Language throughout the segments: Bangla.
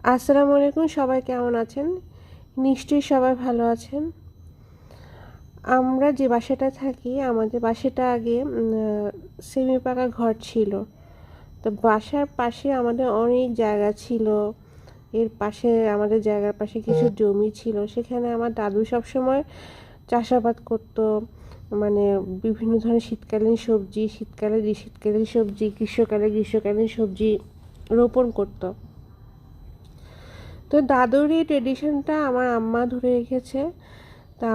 আসসালামু আলাইকুম, সবাই কেমন আছেন? নিশ্চয়ই সবাই ভালো আছেন। আমরা যে বাসাটা থাকি, আমাদের বাসাটা আগে সেমি পাকা ঘর ছিল। তো বাসার পাশে আমাদের অনেক জায়গা ছিল। এর পাশে আমাদের জায়গার পাশে কিছু জমি ছিল, সেখানে আমার দাদু সবসময় চাষাবাদ করতো। মানে বিভিন্ন ধরনের শীতকালীন সবজি, শীতকালে শীতকালীন সবজি, গ্রীষ্মকালে গ্রীষ্মকালীন সবজি রোপণ করতো। তো দাদুর এই ট্রেডিশনটা আমার আম্মা ধরে রেখেছে। তা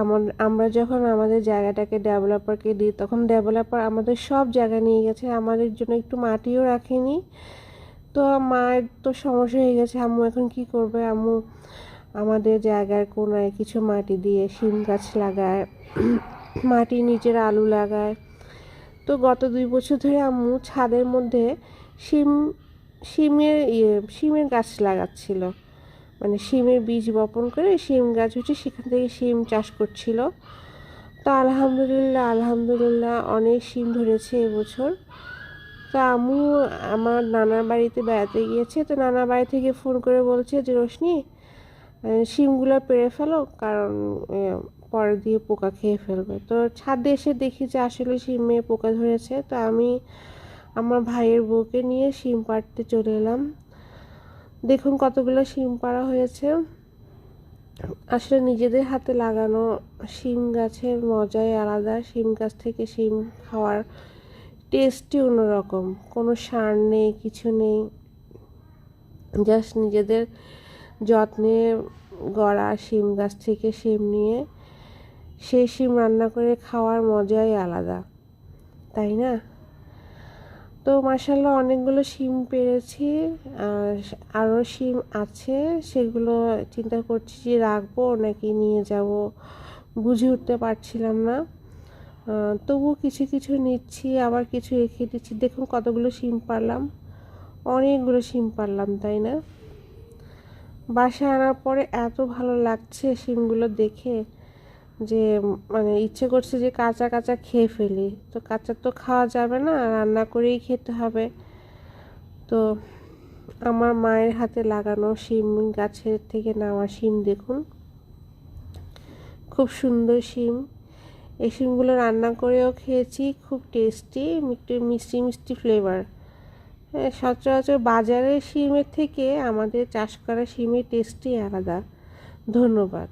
আমরা যখন আমাদের জায়গাটাকে ডেভেলপারকে দিই, তখন ডেভেলপার আমাদের সব জায়গা নিয়ে গেছে, আমাদের জন্য একটু মাটিও রাখেনি। তো মায়ের তো সমস্যা হয়ে গেছে, আম্মু এখন কি করবে। আম্মু আমাদের জায়গার কোনায় কিছু মাটি দিয়ে শিম গাছ লাগায়, মাটির নিচের আলু লাগায়। তো গত 2 বছর ধরে আম্মু ছাদের মধ্যে শিম শিমের গাছ লাগাচ্ছিল। মানে শিমের বীজ বপন করে শিম গাছ হচ্ছে, সেখান থেকে শিম চাষ করছিল। তো আলহামদুলিল্লাহ আলহামদুলিল্লাহ অনেক শিম ধরেছে এবছর। তো আম্মু আমার নানার বাড়িতে বেড়াতে গিয়েছে, তো নানার বাড়ি থেকে ফোন করে বলছে যে রোশনি, শিমগুলো পেড়ে ফেলো, কারণ পরে দিয়ে পোকা খেয়ে ফেলবে। তো ছাদে এসে দেখি যে আসলে শিমে পোকা ধরেছে। তো আমি আমার ভাইয়ের বউকে নিয়ে শিম পাড়তে চলে এলাম। দেখুন কতগুলো শিম পাড়া হয়েছে। আসলে নিজেদের হাতে লাগানো শিম গাছের মজাই আলাদা। শিম গাছ থেকে শিম খাওয়ার টেস্টই অন্যরকম। কোনো সার নেই, কিছু নেই, জাস্ট নিজেদের যত্নে গড়া শিম গাছ থেকে শিম নিয়ে সেই শিম রান্না করে খাওয়ার মজাই আলাদা, তাই না? তো মাশাআল্লাহ অনেকগুলো শিম পেরেছি। আরও শিম আছে, সেগুলো চিন্তা করছি যে রাখবো নাকি নিয়ে যাব, বুঝে উঠতে পারছিলাম না। তবু কিছু কিছু নিচ্ছি, আবার কিছু রেখে দিচ্ছি। দেখুন কতগুলো শিম পারলাম, অনেকগুলো শিম পারলাম, তাই না? বাসায় আনার পরে এত ভালো লাগছে শিমগুলো দেখে যে মানে ইচ্ছে করছে যে কাঁচা কাঁচা খেয়ে ফেলি। তো কাঁচা তো খাওয়া যাবে না, রান্না করেই খেতে হবে। তো আমার মায়ের হাতে লাগানো শিম গাছের থেকে নেওয়া শিম দেখুন, খুব সুন্দর শিম। এই শিমগুলো রান্না করেও খেয়েছি, খুব টেস্টি, একটু মিষ্টি মিষ্টি ফ্লেভার। হ্যাঁ, সচরাচর বাজারের শিমের থেকে আমাদের চাষ করা শিমের টেস্টই আলাদা। ধন্যবাদ।